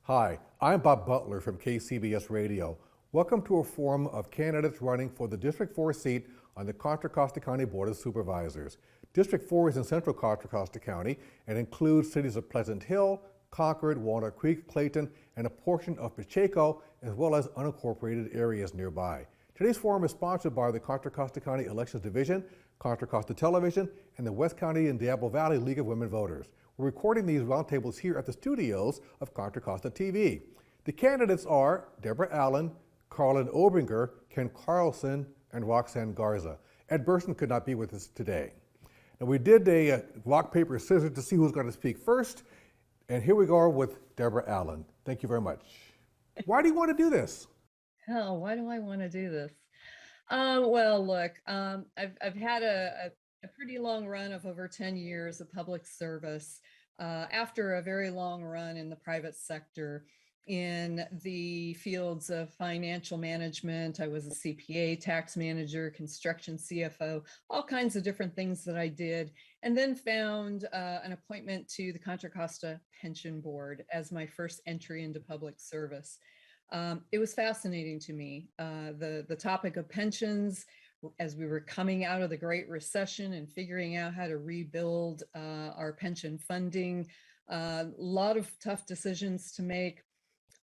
Hi, I'm Bob Butler from KCBS Radio. Welcome to a forum of candidates running for the District 4 seat on the Contra Costa County Board of Supervisors. District 4 is in central Contra Costa County and includes cities of Pleasant Hill, Concord, Walnut Creek, Clayton, and a portion of Pacheco, as well as unincorporated areas nearby. Today's forum is sponsored by the Contra Costa County Elections Division, Contra Costa Television, and the West County and Diablo Valley League of Women Voters. We're recording these roundtables here at the studios of Contra Costa TV. The candidates are Debora Allen, Carlyn Obringer, Ken Carlson, and Roxanne Garza. Ed Bursan could not be with us today. Now we did a rock, paper, scissors to see who's going to speak first, and here we go with Debora Allen. Thank you very much. Why do you want to do this? Hell, why do I want to do this? Well, look, I've had a pretty long run of over 10 years of public service after a very long run in the private sector in the fields of financial management. I was a CPA, tax manager, construction CFO, all kinds of different things that I did, and then found an appointment to the Contra Costa Pension Board as my first entry into public service. It was fascinating to me, the topic of pensions, as we were coming out of the Great Recession and figuring out how to rebuild our pension funding. A lot of tough decisions to make.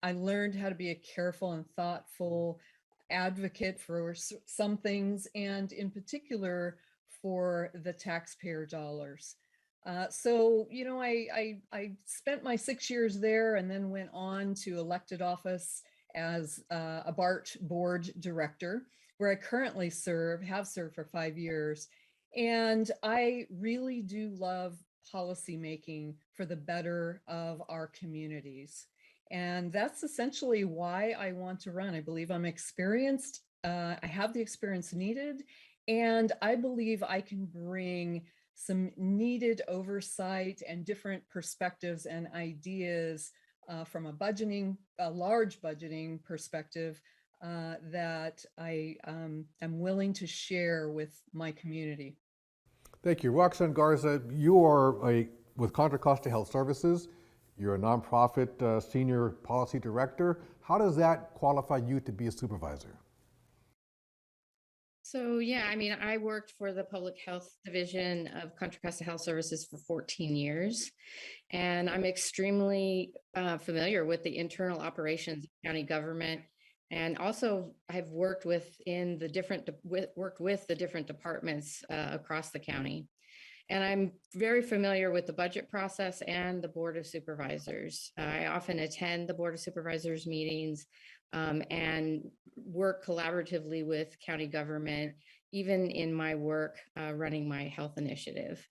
I learned how to be a careful and thoughtful advocate for some things, and in particular for the taxpayer dollars. So, you know, I spent my 6 years there and then went on to elected office as a BART board director, where I currently have served for 5 years. And I really do love policymaking for the better of our communities. And that's essentially why I want to run. I believe I'm experienced. I have the experience needed, and I believe I can bring some needed oversight and different perspectives and ideas from a large budgeting perspective that I am willing to share with my community. Thank you. Roxanne Garza, you are with Contra Costa Health Services. You're a nonprofit senior policy director. How does that qualify you to be a supervisor? So, yeah, I mean, I worked for the public health division of Contra Costa Health Services for 14 years, and I'm extremely familiar with the internal operations of county government. And also I've worked with the different departments across the county. And I'm very familiar with the budget process and the Board of Supervisors. I often attend the Board of Supervisors meetings and work collaboratively with county government, even in my work running my health initiative.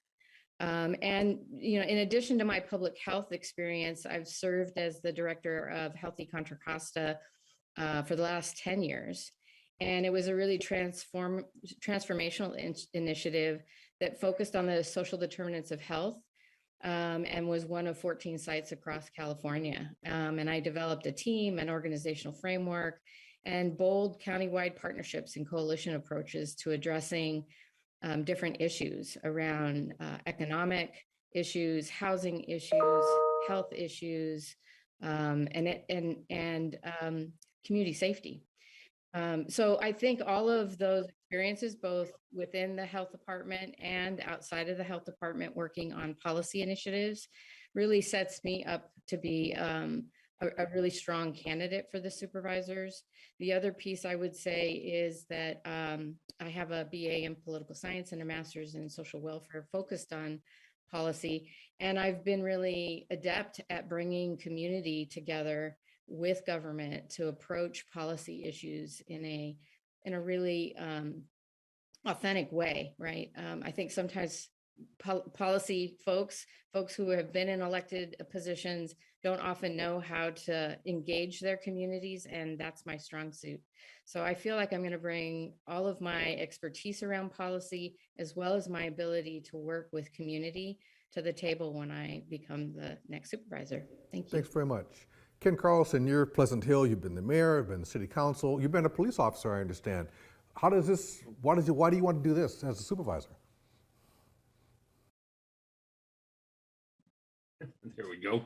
And, you know, in addition to my public health experience, I've served as the director of Healthy Contra Costa for the last 10 years. And it was a really transformational initiative that focused on the social determinants of health and was one of 14 sites across California. And I developed a team, an organizational framework, and bold countywide partnerships and coalition approaches to addressing different issues around economic issues, housing issues, health issues, and community safety. So I think all of those experiences, both within the health department and outside of the health department, working on policy initiatives, really sets me up to be a really strong candidate for the supervisors. The other piece I would say is that I have a BA in political science and a master's in social welfare focused on policy. And I've been really adept at bringing community together with government to approach policy issues in a really authentic way, right? I think sometimes policy folks who have been in elected positions don't often know how to engage their communities, and that's my strong suit. So I feel like I'm going to bring all of my expertise around policy, as well as my ability to work with community, to the table when I become the next supervisor. Thank you. Thanks very much. Ken Carlson, you're Pleasant Hill, you've been the mayor, you've been the city council, you've been a police officer, I understand. How does this, why do you want to do this as a supervisor? There we go.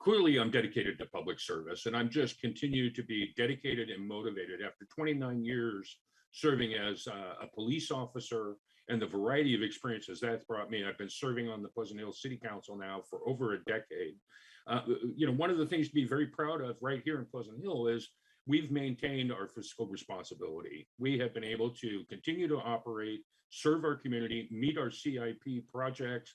Clearly, I'm dedicated to public service, and I'm just continue to be dedicated and motivated after 29 years serving as a police officer and the variety of experiences that's brought me. I've been serving on the Pleasant Hill City Council now for over a decade. One of the things to be very proud of right here in Pleasant Hill is we've maintained our fiscal responsibility. We have been able to continue to operate, serve our community, meet our CIP projects,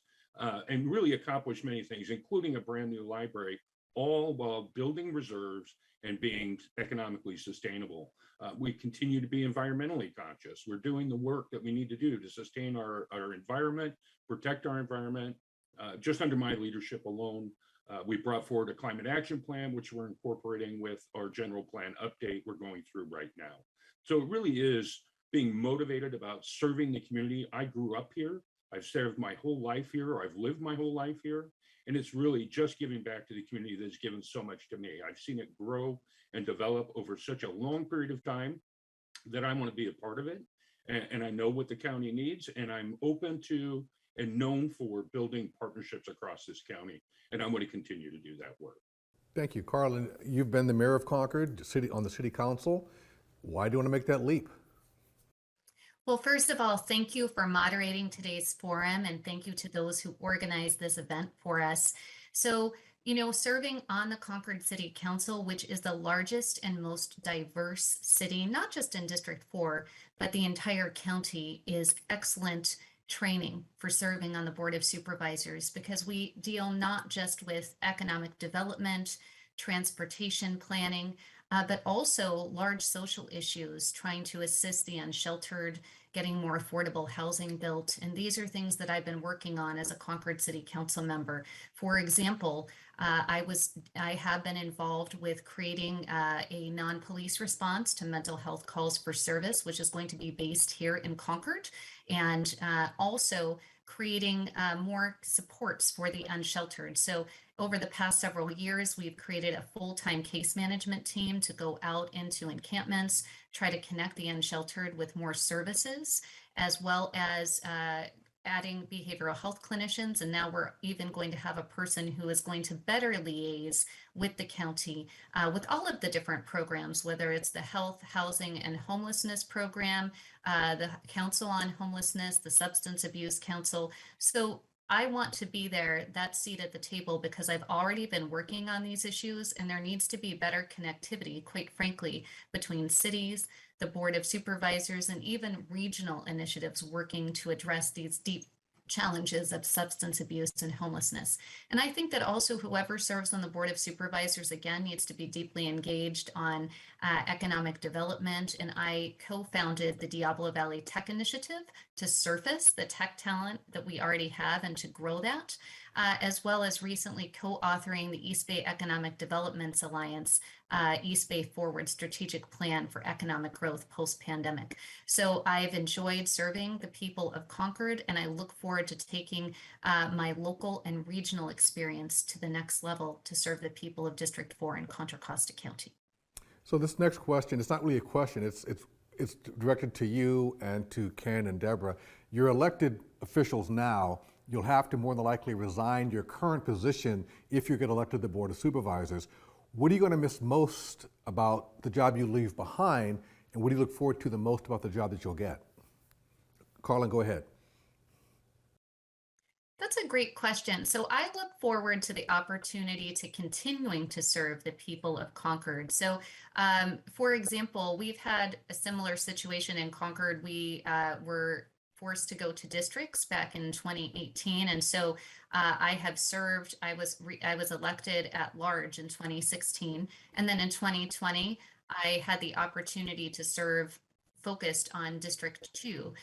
and really accomplish many things, including a brand new library, all while building reserves and being economically sustainable. We continue to be environmentally conscious. We're doing the work that we need to do to sustain our environment, protect our environment. Just under my leadership alone, we brought forward a climate action plan, which we're incorporating with our general plan update we're going through right now. So it really is being motivated about serving the community. I grew up here. I've served my whole life here, or I've lived my whole life here. And it's really just giving back to the community that's given so much to me. I've seen it grow and develop over such a long period of time that I want to be a part of it. And I know what the county needs, and I'm open to and known for building partnerships across this county. And I'm going to continue to do that work. Thank you. Carlyn, you've been the mayor of Concord, on the city council. Why do you want to make that leap? Well, first of all, thank you for moderating today's forum, and thank you to those who organized this event for us. So, serving on the Concord City Council, which is the largest and most diverse city, not just in District 4, but the entire county, is excellent training for serving on the Board of Supervisors, because we deal not just with economic development, transportation planning, but also large social issues, trying to assist the unsheltered, getting more affordable housing built. And these are things that I've been working on as a Concord City Council member. For example, I have been involved with creating a non-police response to mental health calls for service, which is going to be based here in Concord, and also creating more supports for the unsheltered. So over the past several years, we've created a full-time case management team to go out into encampments, try to connect the unsheltered with more services, as well as adding behavioral health clinicians. And now we're even going to have a person who is going to better liaise with the county with all of the different programs, whether it's the health, housing, and homelessness program, the Council on Homelessness, the Substance Abuse Council. So I want to be there, that seat at the table, because I've already been working on these issues, and there needs to be better connectivity, quite frankly, between cities, the Board of Supervisors, and even regional initiatives working to address these deep challenges of substance abuse and homelessness. And I think that also whoever serves on the Board of Supervisors, again, needs to be deeply engaged on economic development. And I co-founded the Diablo Valley Tech Initiative to surface the tech talent that we already have and to grow that, as well as recently co-authoring the East Bay Economic Developments Alliance, East Bay Forward Strategic Plan for Economic Growth Post-Pandemic. So I've enjoyed serving the people of Concord, and I look forward to taking my local and regional experience to the next level to serve the people of District 4 in Contra Costa County. So this next question, it's not really a question, it's directed to you and to Ken and Deborah. You're elected officials now. You'll have to more than likely resign your current position if you get elected to the Board of Supervisors. What are you going to miss most about the job you leave behind, and what do you look forward to the most about the job that you'll get? Carlyn, go ahead. That's a great question. So I look forward to the opportunity to continuing to serve the people of Concord. So, for example, we've had a similar situation in Concord. We were forced to go to districts back in 2018, and so I have served. I was elected at large in 2016, and then in 2020, I had the opportunity to serve focused on District 2,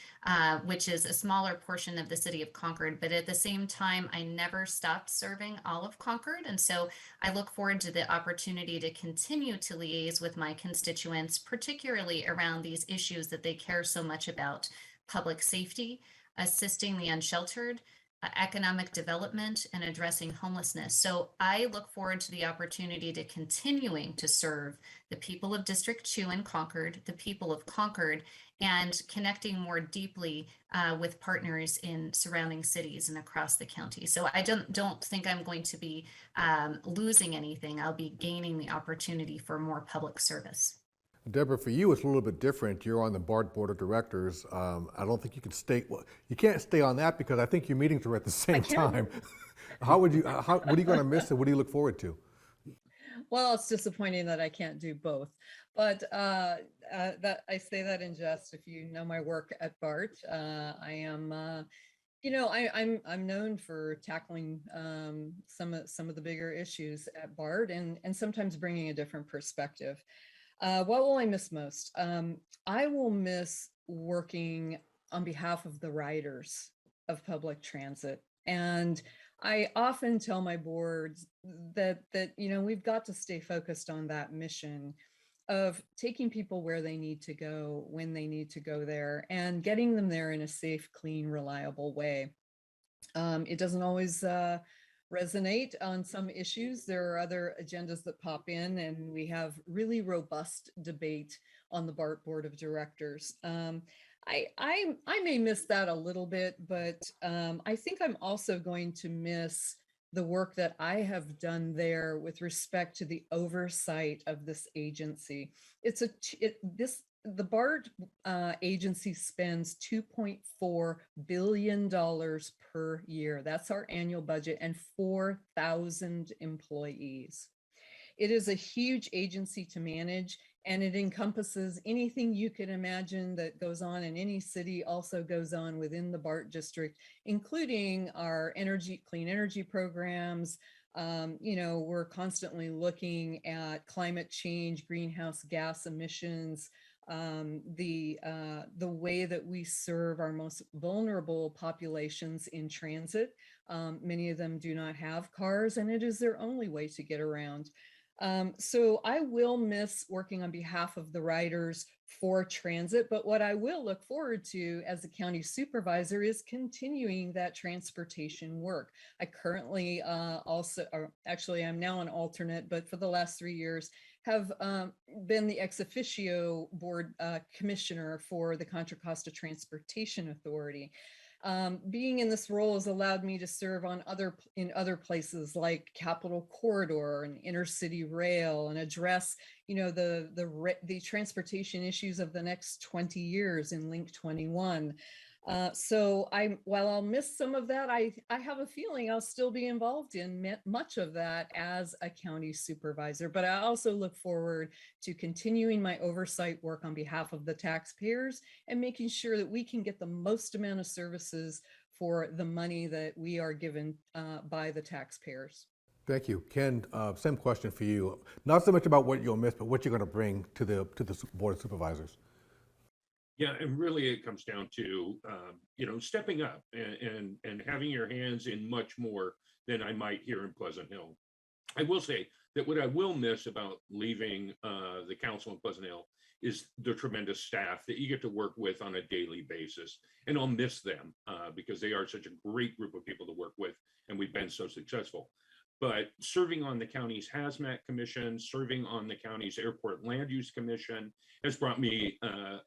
which is a smaller portion of the city of Concord. But at the same time, I never stopped serving all of Concord. And so I look forward to the opportunity to continue to liaise with my constituents, particularly around these issues that they care so much about: public safety, assisting the unsheltered, economic development, and addressing homelessness. So I look forward to the opportunity to continuing to serve the people of District 2 in Concord, the people of Concord, and connecting more deeply with partners in surrounding cities and across the county. So I don't think I'm going to be losing anything. I'll be gaining the opportunity for more public service. Deborah, for you, it's a little bit different. You're on the BART Board of Directors. I don't think you can stay, well, you can't stay on that because I think your meetings are at the same time. What are you going to miss and what do you look forward to? Well, it's disappointing that I can't do both, but that I say that in jest. If you know my work at BART, I am, I'm known for tackling some of the bigger issues at BART and sometimes bringing a different perspective. What will I miss most? I will miss working on behalf of the riders of public transit. And I often tell my boards that we've got to stay focused on that mission of taking people where they need to go, when they need to go there, and getting them there in a safe, clean, reliable way. It doesn't always resonate on some issues. There are other agendas that pop in, and we have really robust debate on the BART Board of Directors. I may miss that a little bit, but I think I'm also going to miss the work that I have done there with respect to the oversight of this agency. The BART agency spends $2.4 billion per year. That's our annual budget, and 4,000 employees. It is a huge agency to manage, and it encompasses anything you can imagine that goes on in any city also goes on within the BART district, including our clean energy programs. We're constantly looking at climate change, greenhouse gas emissions, the way that we serve our most vulnerable populations in transit. Many of them do not have cars, and it is their only way to get around. So I will miss working on behalf of the riders for transit, but what I will look forward to as a county supervisor is continuing that transportation work. I currently I'm now an alternate, but for the last 3 years have been the ex officio board commissioner for the Contra Costa Transportation Authority. Being in this role has allowed me to serve in other places like Capitol Corridor and Intercity Rail, and address, the transportation issues of the next 20 years in Link 21. So while I'll miss some of that, I have a feeling I'll still be involved in much of that as a county supervisor. But I also look forward to continuing my oversight work on behalf of the taxpayers and making sure that we can get the most amount of services for the money that we are given by the taxpayers. Thank you. Ken, same question for you. Not so much about what you'll miss, but what you're going to bring to the Board of Supervisors. Yeah, and really it comes down to, stepping up and having your hands in much more than I might here in Pleasant Hill. I will say that what I will miss about leaving the council in Pleasant Hill is the tremendous staff that you get to work with on a daily basis. And I'll miss them because they are such a great group of people to work with, and we've been so successful. But serving on the county's hazmat commission, serving on the county's airport land use commission has brought me,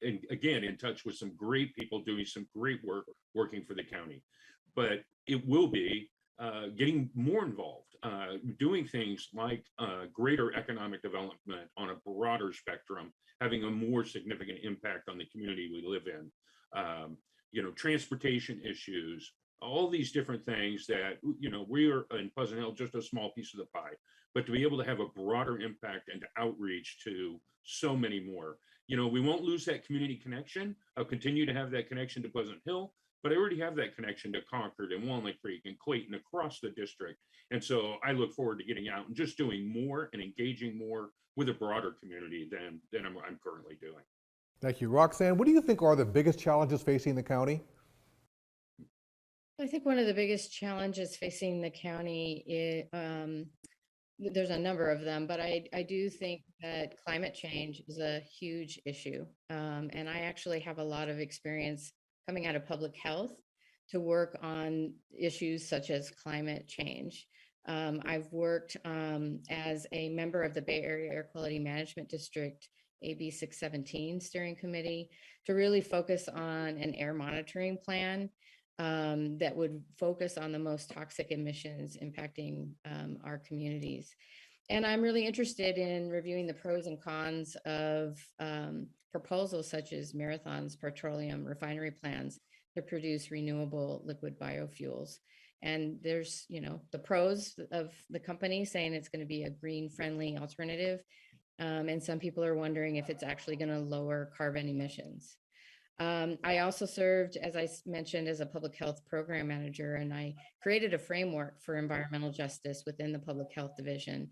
in touch with some great people doing some great work working for the county. But it will be getting more involved, doing things like greater economic development on a broader spectrum, having a more significant impact on the community we live in, transportation issues, all these different things that, we are in Pleasant Hill, just a small piece of the pie, but to be able to have a broader impact and outreach to so many more. We won't lose that community connection. I'll continue to have that connection to Pleasant Hill, but I already have that connection to Concord and Walnut Creek and Clayton across the district. And so I look forward to getting out and just doing more and engaging more with a broader community than I'm currently doing. Thank you. Roxanne, what do you think are the biggest challenges facing the county? I think one of the biggest challenges facing the county is, there's a number of them, but I do think that climate change is a huge issue. And I actually have a lot of experience coming out of public health. to work on issues such as climate change. I've worked as a member of the Bay Area Air Quality Management District AB 617 steering committee to really focus on an air monitoring plan that would focus on the most toxic emissions impacting our communities. And I'm really interested in reviewing the pros and cons of proposals such as Marathon's petroleum refinery plans to produce renewable liquid biofuels. And there's, the pros of the company saying it's going to be a green friendly alternative. And some people are wondering if it's actually going to lower carbon emissions. I also served, as I mentioned, as a public health program manager, and I created a framework for environmental justice within the public health division,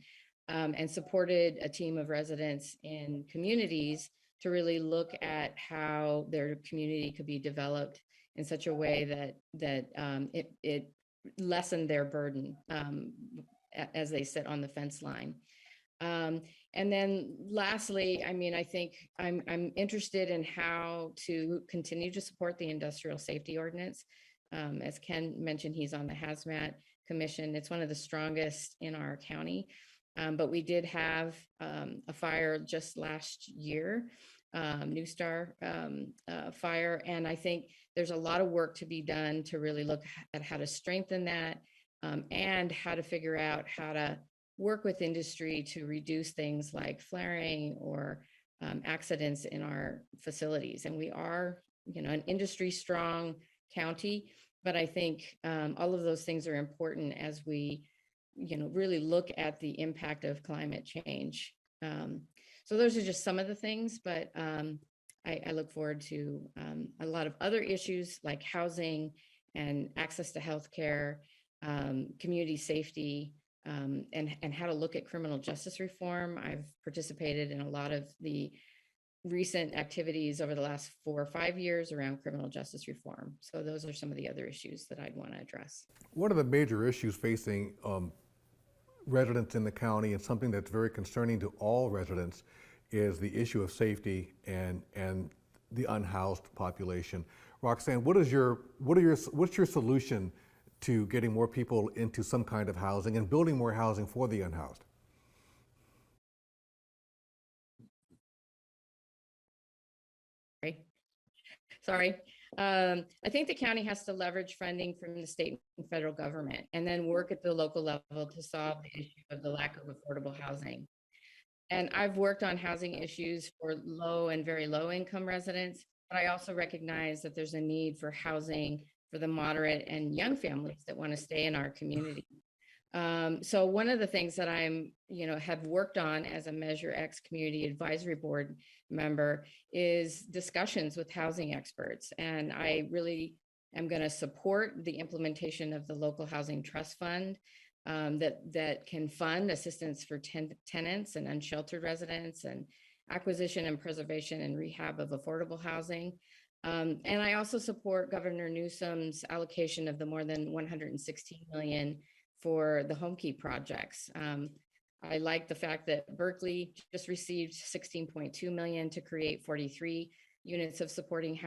and supported a team of residents in communities to really look at how their community could be developed in such a way that it lessened their burden as they sit on the fence line. And then lastly, I think I'm interested in how to continue to support the Industrial Safety Ordinance. As Ken mentioned, he's on the Hazmat Commission. It's one of the strongest in our county. But we did have a fire just last year, New Star fire. And I think there's a lot of work to be done to really look at how to strengthen that and how to figure out how to work with industry to reduce things like flaring or accidents in our facilities. And we are, an industry strong county, but I think all of those things are important as we, really look at the impact of climate change. So those are just some of the things, but I look forward to a lot of other issues like housing and access to healthcare, community safety, and how to look at criminal justice reform. I've participated in a lot of the recent activities over the last 4 or 5 years around criminal justice reform. So those are some of the other issues that I'd want to address. One of the major issues facing residents in the county, and something that's very concerning to all residents, is the issue of safety and the unhoused population. Roxanne, what's your solution to getting more people into some kind of housing and building more housing for the unhoused? Sorry. I think the county has to leverage funding from the state and federal government and then work at the local level to solve the issue of the lack of affordable housing. And I've worked on housing issues for low and very low income residents, but I also recognize that there's a need for housing for the moderate and young families that want to stay in our community. So one of the things that I'm, have worked on as a Measure X Community Advisory Board member is discussions with housing experts. And I really am going to support the implementation of the local housing trust fund that can fund assistance for tenants and unsheltered residents and acquisition and preservation and rehab of affordable housing. And I also support Governor Newsom's allocation of the more than $116 million for the HomeKey projects. I like the fact that Berkeley just received $16.2 million to create 43 units of supportive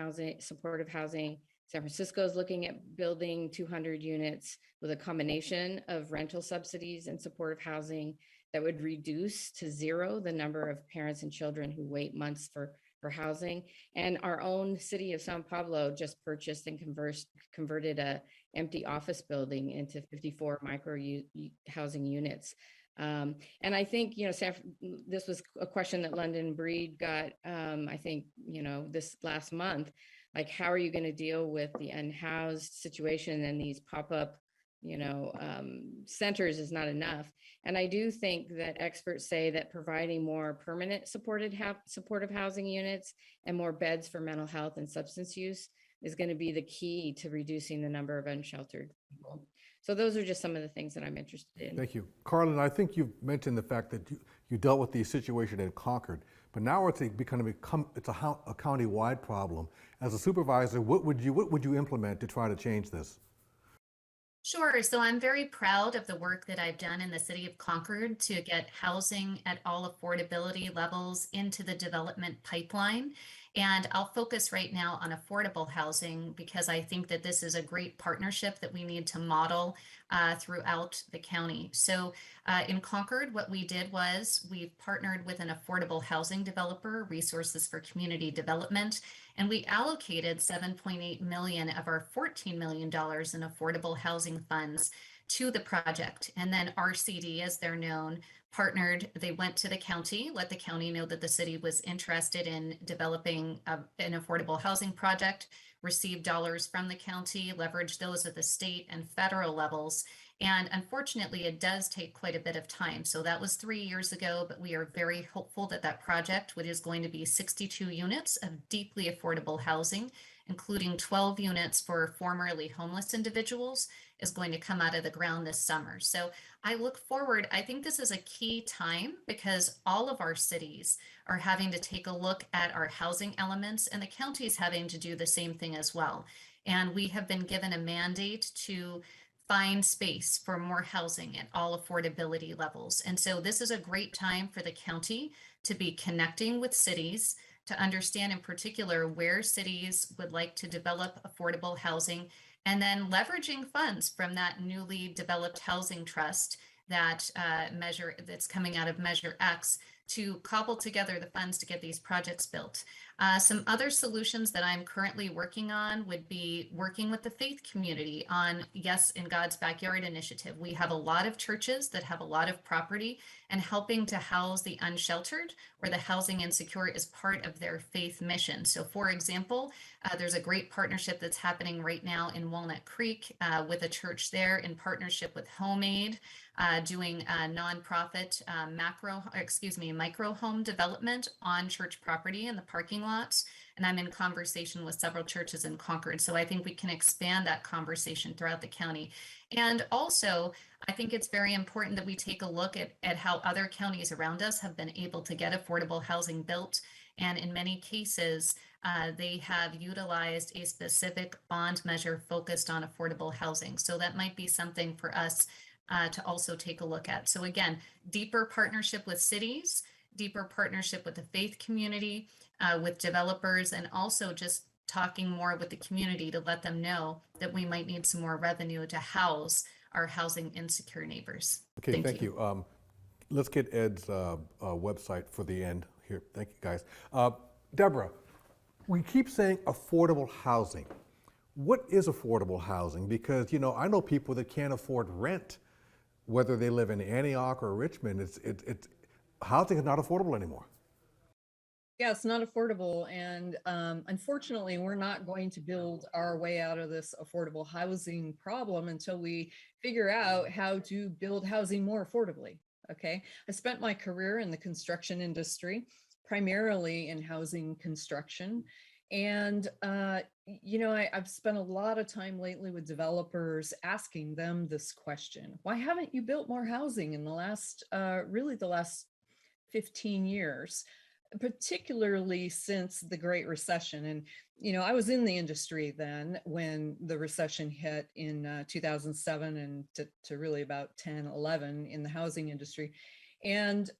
housing. San Francisco is looking at building 200 units with a combination of rental subsidies and supportive housing that would reduce to zero the number of parents and children who wait months for housing. And our own city of Sao Paulo just purchased and converted a empty office building into 54 micro housing units. And I think, this was a question that London Breed got, I think, this last month, like, how are you going to deal with the unhoused situation and these pop-up, centers is not enough. And I do think that experts say that providing more permanent supportive housing units and more beds for mental health and substance use is going to be the key to reducing the number of unsheltered people. So those are just some of the things that I'm interested in. Thank you. Carlyn, I think you've mentioned the fact that you dealt with the situation in Concord, but now it's a county-wide problem. As a supervisor, what would you implement to try to change this? Sure. So I'm very proud of the work that I've done in the city of Concord to get housing at all affordability levels into the development pipeline. And I'll focus right now on affordable housing because I think that this is a great partnership that we need to model throughout the county. So in Concord, what we did was we partnered with an affordable housing developer, Resources for Community Development, and we allocated $7.8 million of our $14 million in affordable housing funds to the project. And then RCD, as they're known, partnered. They went to the county, let the county know that the city was interested in developing an affordable housing project, received dollars from the county, leveraged those at the state and federal levels. And unfortunately, it does take quite a bit of time. So that was 3 years ago, but we are very hopeful that that project, which is going to be 62 units of deeply affordable housing, including 12 units for formerly homeless individuals, is going to come out of the ground this summer. So I look forward. I think this is a key time because all of our cities are having to take a look at our housing elements, and the county is having to do the same thing as well. And we have been given a mandate to find space for more housing at all affordability levels. And so this is a great time for the county to be connecting with cities, to understand in particular where cities would like to develop affordable housing, and then leveraging funds from that newly developed housing trust that that's coming out of Measure X to cobble together the funds to get these projects built. Some other solutions that I'm currently working on would be working with the faith community on Yes in God's Backyard initiative. We have a lot of churches that have a lot of property, and helping to house the unsheltered or the housing insecure is part of their faith mission. So for example, there's a great partnership that's happening right now in Walnut Creek with a church there in partnership with HomeAid, doing a nonprofit micro home development on church property in the parking lots. And I'm in conversation with several churches in Concord. So I think we can expand that conversation throughout the county. And also, I think it's very important that we take a look at how other counties around us have been able to get affordable housing built. And in many cases, they have utilized a specific bond measure focused on affordable housing. So that might be something for us to also take a look at. So again, deeper partnership with cities, deeper partnership with the faith community, with developers, and also just talking more with the community to let them know that we might need some more revenue to house our housing insecure neighbors. Okay, thank you. Let's get Ed's website for the end here. Thank you, guys. Deborah, we keep saying affordable housing. What is affordable housing? Because, you know, I know people that can't afford rent, whether they live in Antioch or Richmond. Housing is not affordable anymore. Yeah, it's not affordable. And unfortunately, we're not going to build our way out of this affordable housing problem until we figure out how to build housing more affordably. Okay. I spent my career in the construction industry, primarily in housing construction. And, you know, I've spent a lot of time lately with developers asking them this question: why haven't you built more housing in the last 15 years? Particularly since the Great Recession. And, you know, I was in the industry then when the recession hit in 2007 and to really about 10, 11 in the housing industry. And,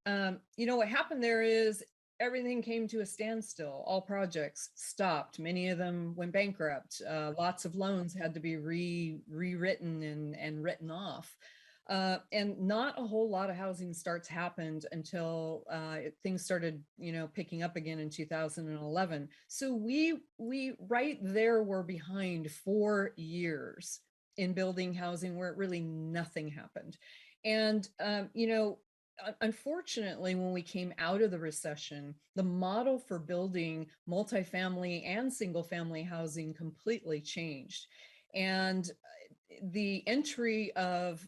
you know, what happened there is everything came to a standstill. All projects stopped. Many of them went bankrupt. Lots of loans had to be rewritten and written off. And not a whole lot of housing starts happened until things started, you know, picking up again in 2011. So we right there were behind 4 years in building housing where really nothing happened. And, you know, unfortunately, when we came out of the recession, the model for building multifamily and single family housing completely changed. And the entry of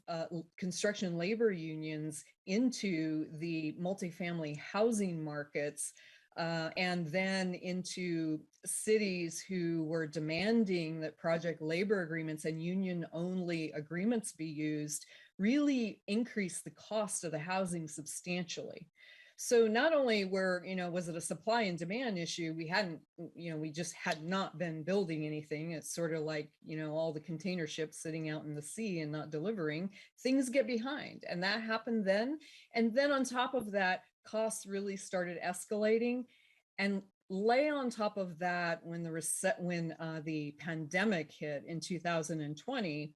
construction labor unions into the multifamily housing markets and then into cities who were demanding that project labor agreements and union only agreements be used really increased the cost of the housing substantially. So not only was it a supply and demand issue, we just had not been building anything. It's sort of like, you know, all the container ships sitting out in the sea and not delivering. Things get behind, and that happened then. And then on top of that, costs really started escalating. And lay on top of that, when the pandemic hit in 2020,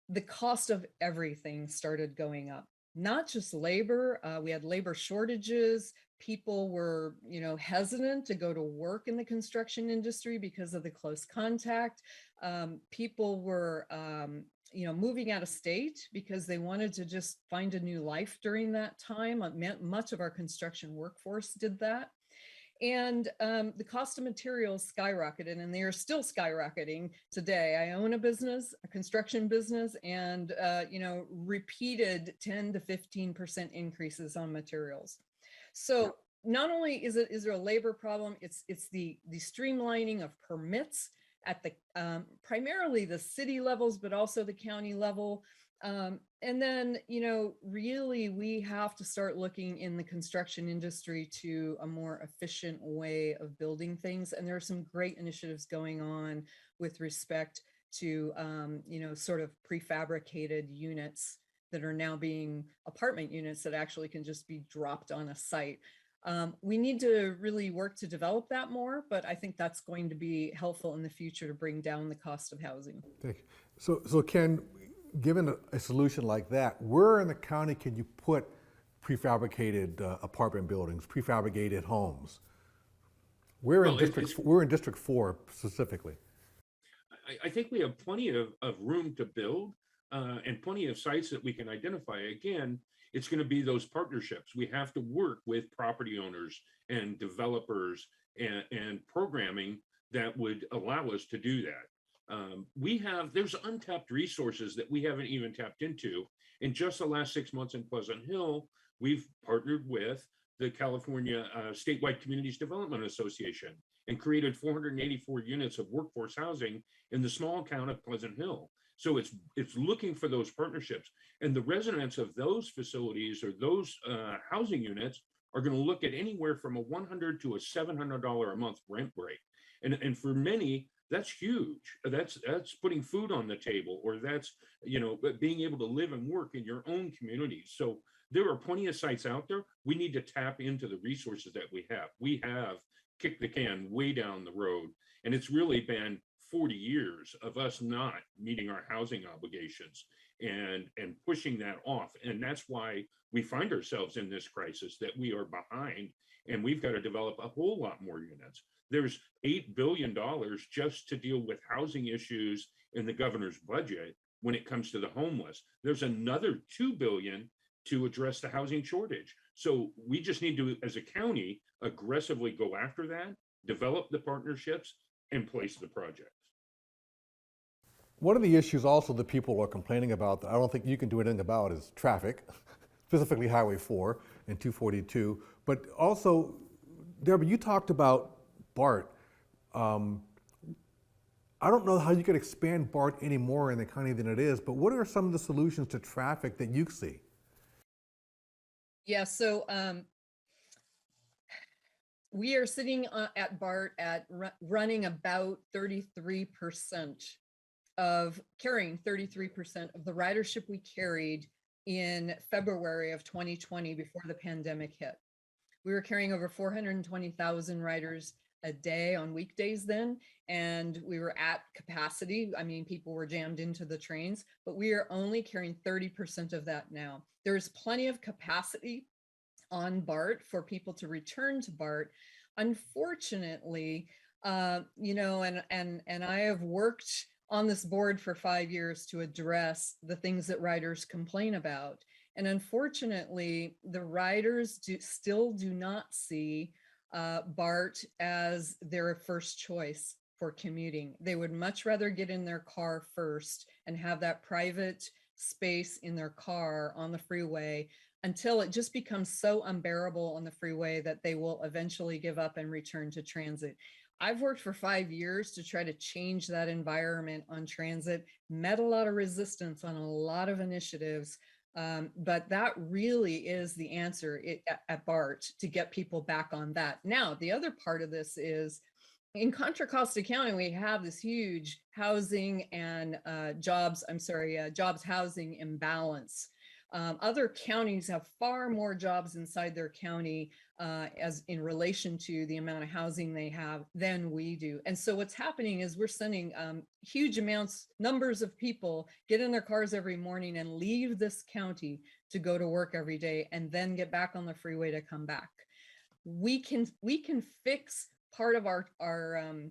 the cost of everything started going up. Not just labor, we had labor shortages. People were, hesitant to go to work in the construction industry because of the close contact. People were, moving out of state because they wanted to just find a new life during that time. Much of our construction workforce did that. And the cost of materials skyrocketed, and they are still skyrocketing today. I own a construction business, and repeated 10 to 15% increases on materials. So not only is there a labor problem, it's the streamlining of permits at the primarily the city levels, but also the county level. And then, really we have to start looking in the construction industry to a more efficient way of building things. And there are some great initiatives going on with respect to, sort of prefabricated units that are now being apartment units that actually can just be dropped on a site. We need to really work to develop that more, but I think that's going to be helpful in the future to bring down the cost of housing. Thank you. So Ken, given a solution like that, where in the county can you put prefabricated apartment buildings, prefabricated homes? We're in District 4 specifically. I think we have plenty of room to build and plenty of sites that we can identify. Again, it's going to be those partnerships. We have to work with property owners and developers and programming that would allow us to do that. There's untapped resources that we haven't even tapped into. In just the last 6 months in Pleasant Hill, we've partnered with the California Statewide Communities Development Association and created 484 units of workforce housing in the small town of Pleasant Hill. So it's looking for those partnerships, and the residents of those facilities or those housing units are going to look at anywhere from a $100 to a $700 a month rent break. And for many, that's huge. That's putting food on the table, or that's, being able to live and work in your own community. So there are plenty of sites out there. We need to tap into the resources that we have. We have kicked the can way down the road, and it's really been 40 years of us not meeting our housing obligations and pushing that off. And that's why we find ourselves in this crisis, that we are behind, and we've got to develop a whole lot more units. There's $8 billion just to deal with housing issues in the governor's budget when it comes to the homeless. There's another $2 billion to address the housing shortage. So we just need to, as a county, aggressively go after that, develop the partnerships, and place the projects. One of the issues also that people are complaining about that I don't think you can do anything about is traffic, specifically Highway 4 and 242. But also, Deborah, you talked about BART. I don't know how you could expand BART any more in the county than it is, but what are some of the solutions to traffic that you see? Yeah, so we are sitting at BART at running about 33% of carrying 33% of the ridership we carried in February of 2020 before the pandemic hit. We were carrying over 420,000 riders a day on weekdays then, and we were at capacity. I mean, people were jammed into the trains, but we are only carrying 30% of that now. There's plenty of capacity on BART for people to return to BART. Unfortunately, and I have worked on this board for 5 years to address the things that riders complain about. And unfortunately, the riders still do not see BART as their first choice for commuting. They would much rather get in their car first and have that private space in their car on the freeway until it just becomes so unbearable on the freeway that they will eventually give up and return to transit. I've worked for 5 years to try to change that environment on transit, met a lot of resistance on a lot of initiatives, but that really is the answer at BART to get people back on that. Now, the other part of this is in Contra Costa County, we have this huge housing and jobs housing imbalance. Other counties have far more jobs inside their county as in relation to the amount of housing they have than we do. And so what's happening is we're sending huge numbers of people get in their cars every morning and leave this county to go to work every day and then get back on the freeway to come back. We can fix part of our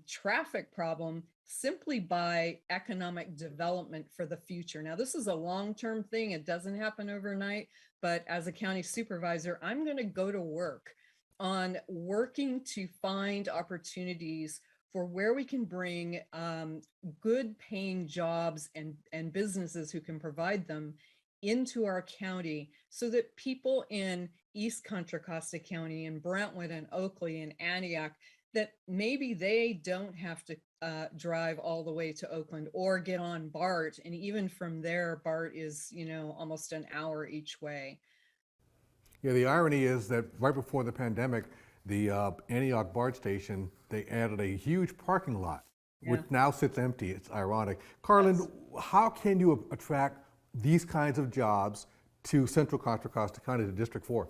traffic problem simply by economic development for the future. Now, this is a long-term thing. It doesn't happen overnight, but as a county supervisor, I'm going to go to work on working to find opportunities for where we can bring good paying jobs and businesses who can provide them into our county so that people in East Contra Costa County and Brentwood and Oakley and Antioch, that maybe they don't have to drive all the way to Oakland or get on BART. And even from there, BART is, almost an hour each way. Yeah, the irony is that right before the pandemic, the Antioch BART station, they added a huge parking lot, which now sits empty. It's ironic. Carlyn, Yes. how can you attract these kinds of jobs to Central Contra Costa County, to District 4?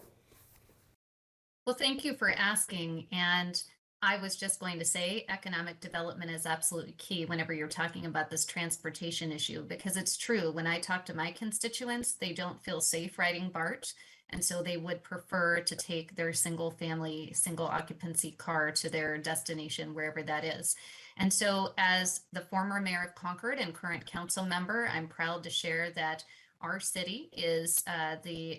Well, thank you for asking. And I was just going to say economic development is absolutely key whenever you're talking about this transportation issue, because it's true. When I talk to my constituents, they don't feel safe riding BART. And so they would prefer to take their single occupancy car to their destination, wherever that is. And so as the former mayor of Concord and current council member, I'm proud to share that our city is the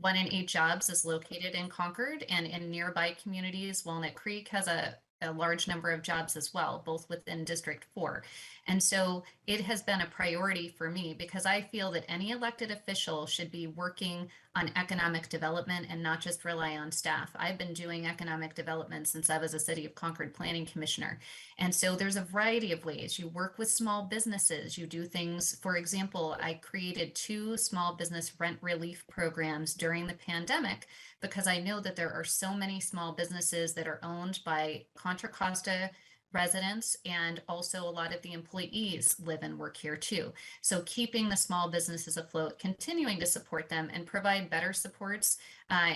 1 in 8 jobs is located in Concord, and in nearby communities. Walnut Creek has a large number of jobs as well, both within District 4. And so it has been a priority for me because I feel that any elected official should be working on economic development and not just rely on staff. I've been doing economic development since I was a City of Concord Planning Commissioner. And so there's a variety of ways. You work with small businesses, you do things. For example, I created 2 small business rent relief programs during the pandemic because I know that there are so many small businesses that are owned by Contra Costa residents, and also a lot of the employees live and work here too. So keeping the small businesses afloat, continuing to support them and provide better supports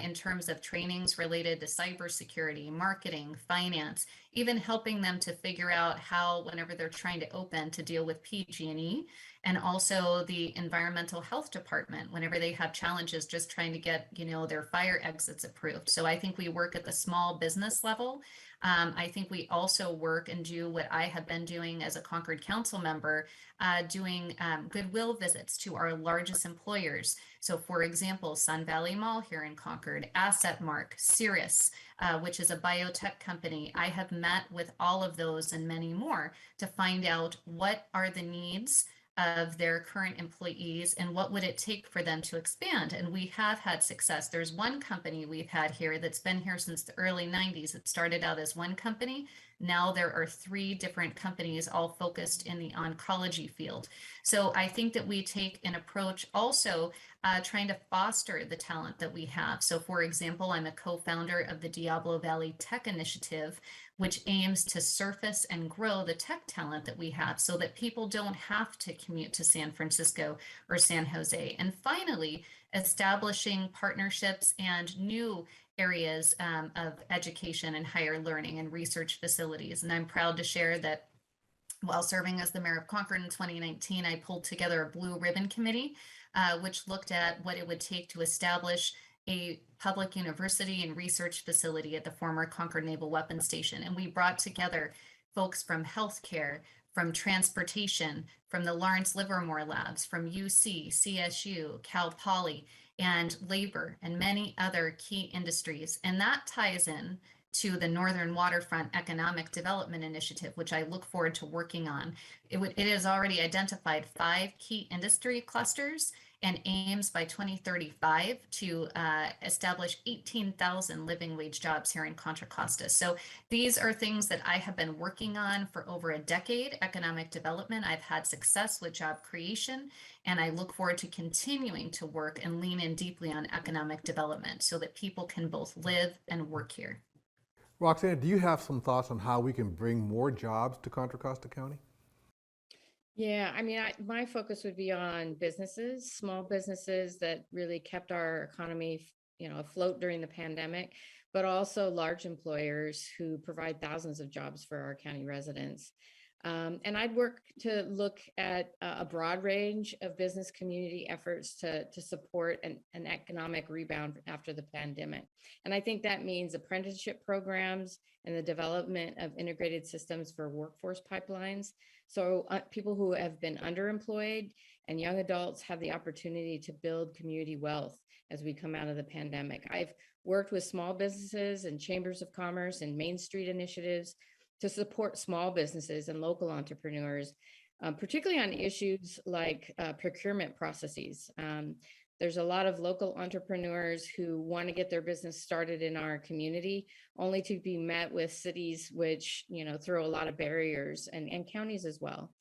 in terms of trainings related to cybersecurity, marketing, finance, even helping them to figure out how, whenever they're trying to open, to deal with PG&E, and also the environmental health department whenever they have challenges just trying to get their fire exits approved. So I think we work at the small business level. I think we also work and do what I have been doing as a Concord Council member, doing goodwill visits to our largest employers. So for example, Sun Valley Mall here in Concord, Asset Mark, Cirrus, which is a biotech company. I have met with all of those and many more to find out what are the needs of their current employees and what would it take for them to expand. And we have had success. There's one company we've had here that's been here since the early 90s. It started out as one company. Now there are 3 different companies all focused in the oncology field. So I think that we take an approach also trying to foster the talent that we have. So for example, I'm a co-founder of the Diablo Valley Tech Initiative, which aims to surface and grow the tech talent that we have so that people don't have to commute to San Francisco or San Jose. And finally, establishing partnerships and new areas of education and higher learning and research facilities. And I'm proud to share that while serving as the mayor of Concord in 2019, I pulled together a Blue Ribbon Committee, which looked at what it would take to establish a public university and research facility at the former Concord Naval Weapons Station. And we brought together folks from healthcare, from transportation, from the Lawrence Livermore Labs, from UC, CSU, Cal Poly, and labor, and many other key industries. And that ties in to the Northern Waterfront Economic Development Initiative, which I look forward to working on. It has already identified 5 key industry clusters and aims by 2035 to establish 18,000 living wage jobs here in Contra Costa. So these are things that I have been working on for over a decade, economic development. I've had success with job creation, and I look forward to continuing to work and lean in deeply on economic development so that people can both live and work here. Roxanne, do you have some thoughts on how we can bring more jobs to Contra Costa County? Yeah, I mean, my focus would be on businesses, small businesses that really kept our economy, afloat during the pandemic, but also large employers who provide thousands of jobs for our county residents. And I'd work to look at a broad range of business community efforts to support an economic rebound after the pandemic. And I think that means apprenticeship programs and the development of integrated systems for workforce pipelines. So people who have been underemployed and young adults have the opportunity to build community wealth as we come out of the pandemic. I've worked with small businesses and chambers of commerce and Main Street initiatives to support small businesses and local entrepreneurs, particularly on issues like procurement processes. There's a lot of local entrepreneurs who want to get their business started in our community, only to be met with cities which, throw a lot of barriers, and counties as well.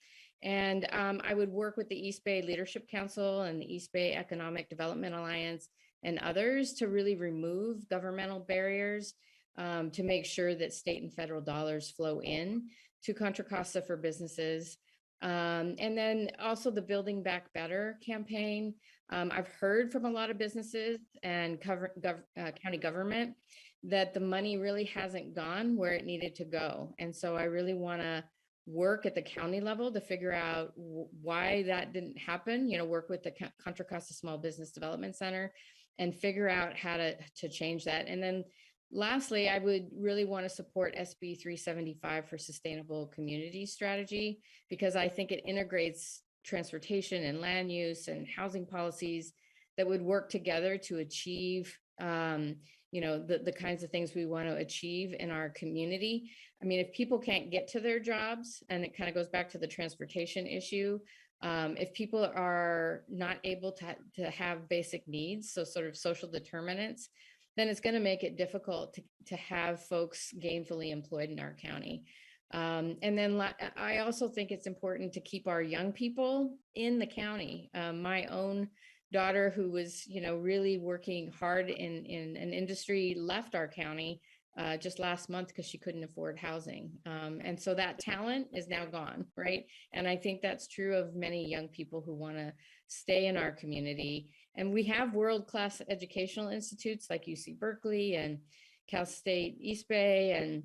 And I would work with the East Bay Leadership Council and the East Bay Economic Development Alliance and others to really remove governmental barriers, to make sure that state and federal dollars flow in to Contra Costa for businesses. And then also the Building Back Better campaign. I've heard from a lot of businesses and county government that the money really hasn't gone where it needed to go. And so I really want to work at the county level to figure out why that didn't happen, work with the Contra Costa Small Business Development Center and figure out how to change that. And then lastly, I would really want to support SB 375 for sustainable community strategy, because I think it integrates transportation and land use and housing policies that would work together to achieve, the kinds of things we want to achieve in our community. I mean, if people can't get to their jobs, and it kind of goes back to the transportation issue, if people are not able to have basic needs, so sort of social determinants, then it's going to make it difficult to have folks gainfully employed in our county. And then I also think it's important to keep our young people in the county. My own daughter, who was, really working hard in an industry, left our county just last month because she couldn't afford housing. And so that talent is now gone, right? And I think that's true of many young people who want to stay in our community. And we have world-class educational institutes like UC Berkeley and Cal State East Bay, and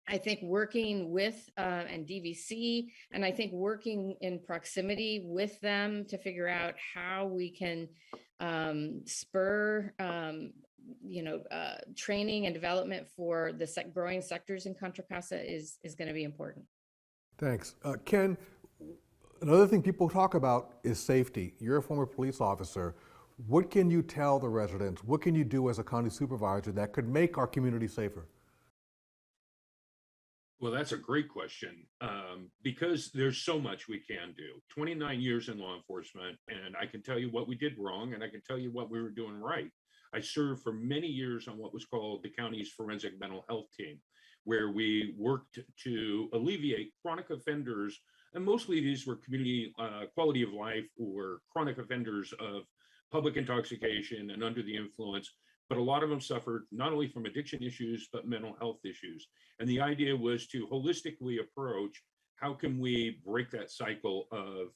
I think working with and DVC, and I think working in proximity with them to figure out how we can spur training and development for the growing sectors in Contra Costa is going to be important. Thanks. Ken, another thing people talk about is safety. You're a former police officer. What can you tell the residents? What can you do as a county supervisor that could make our community safer? Well, that's a great question, because there's so much we can do. 29 years in law enforcement, and I can tell you what we did wrong, and I can tell you what we were doing right. I served for many years on what was called the county's forensic mental health team, where we worked to alleviate chronic offenders, and mostly these were community quality of life or chronic offenders of public intoxication and under the influence. But a lot of them suffered not only from addiction issues, but mental health issues. And the idea was to holistically approach how can we break that cycle of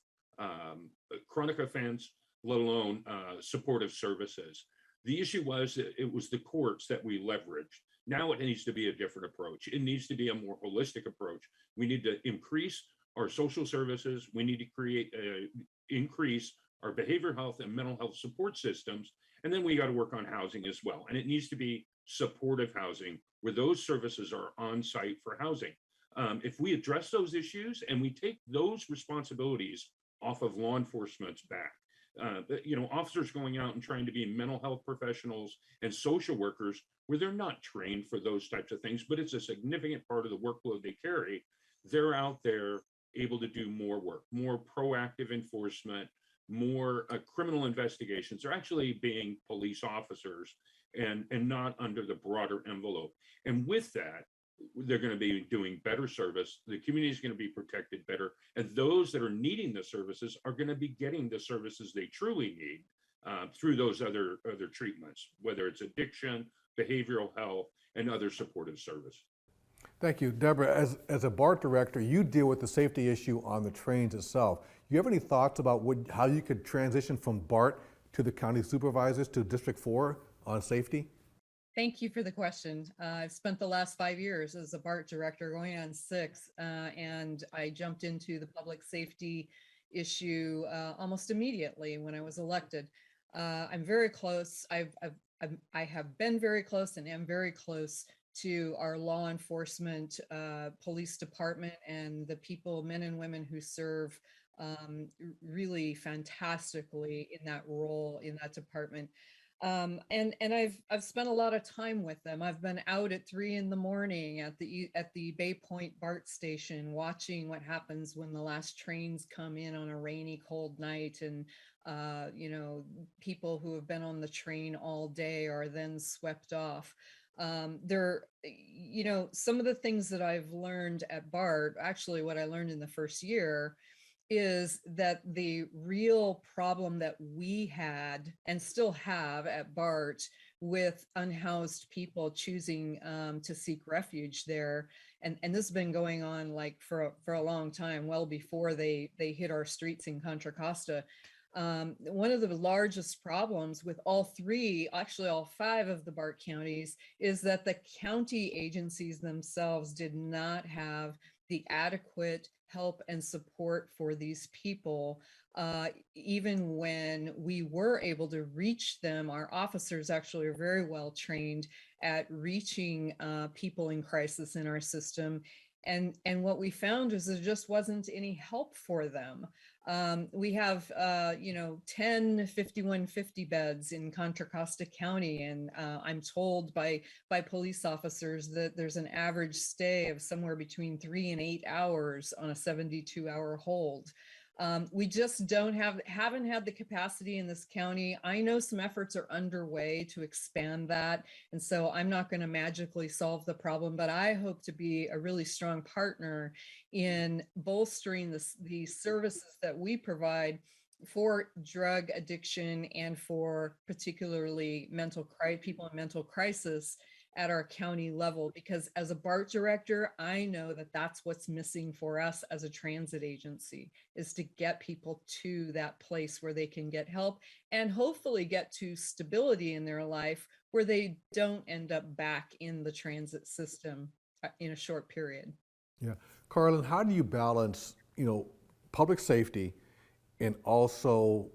chronic offense, let alone supportive services. The issue was that it was the courts that we leveraged. Now it needs to be a different approach. It needs to be a more holistic approach. We need to increase our social services. We need to increase our behavioral health and mental health support systems. And then we got to work on housing as well. And it needs to be supportive housing where those services are on site for housing. If we address those issues and we take those responsibilities off of law enforcement's back, officers going out and trying to be mental health professionals and social workers where they're not trained for those types of things, but it's a significant part of the workload they carry. They're out there able to do more work, more proactive enforcement, more criminal investigations. They're actually being police officers and not under the broader envelope. And with that, they're going to be doing better service. The community is going to be protected better. And those that are needing the services are going to be getting the services they truly need through those other treatments, whether it's addiction, behavioral health, and other supportive service. Thank you. Deborah, as a BART director, you deal with the safety issue on the trains itself. You have any thoughts about how you could transition from BART to the county supervisors to District 4 on safety? Thank you for the question. I've spent the last 5 years as a BART director, going on 6, and I jumped into the public safety issue almost immediately when I was elected. I'm very close. I have been very close and am very close to our law enforcement, police department, and the people, men and women who serve really fantastically in that role in that department. And I've spent a lot of time with them. I've been out at 3 a.m. at the Bay Point BART station, watching what happens when the last trains come in on a rainy, cold night, and people who have been on the train all day are then swept off. Some of the things that I've learned at BART, actually what I learned in the first year, is that the real problem that we had and still have at BART with unhoused people choosing to seek refuge there, and this has been going on like for a long time, well before they hit our streets in Contra Costa. One of the largest problems with all 3, actually all 5 of the BART counties, is that the county agencies themselves did not have the adequate help and support for these people. Even when we were able to reach them, our officers actually are very well trained at reaching people in crisis in our system. And what we found is there just wasn't any help for them. We have 10 5150 beds in Contra Costa County, and I'm told by police officers that there's an average stay of somewhere between 3 and 8 hours on a 72-hour hold. We just haven't had the capacity in this county. I know some efforts are underway to expand that, and so I'm not going to magically solve the problem, but I hope to be a really strong partner in bolstering the services that we provide for drug addiction and for particularly people in mental crisis at our county level, because as a BART director, I know that that's what's missing for us as a transit agency, is to get people to that place where they can get help and hopefully get to stability in their life where they don't end up back in the transit system in a short period. Yeah. Carlyn, how do you balance, public safety and also